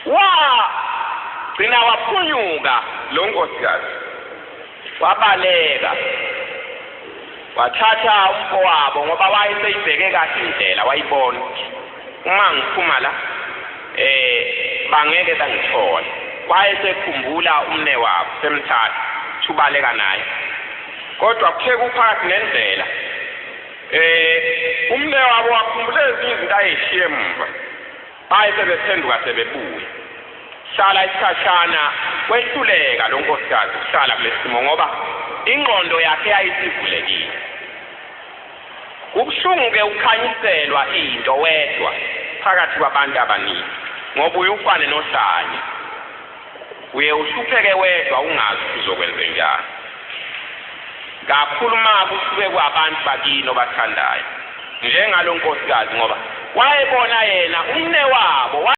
gcina waphunyuka lo nkosikazi wabaleka wathatha umfowabo ngoba wayeseyibheke kahle indlela wayibona uma ngiphuma la bangeke bangithola wayesekhumbula umne wabo semthatha thubaleka naye kodwa kuthe kuphakathi nendlela umne wabo wakhumbula ezinye izinto ayishiye emva bayesebephenduka sebebuya hlala isikhashana kwehluleka lo nkosikazi ukuhlala kulesimo ngoba ingqondo yakhe yayisivulekile kubuhlungu-ke ukukhanyiselwa into wedwa phakathi kwabantu abaningi ngoba uye ufane nohlanye uye uhlupheke wedwa ungazi uzokwenze njani kakhulu uma kusuke kwabantu bakini obathandayo njengalo nkosikazi ngoba wayebona yena umne wabo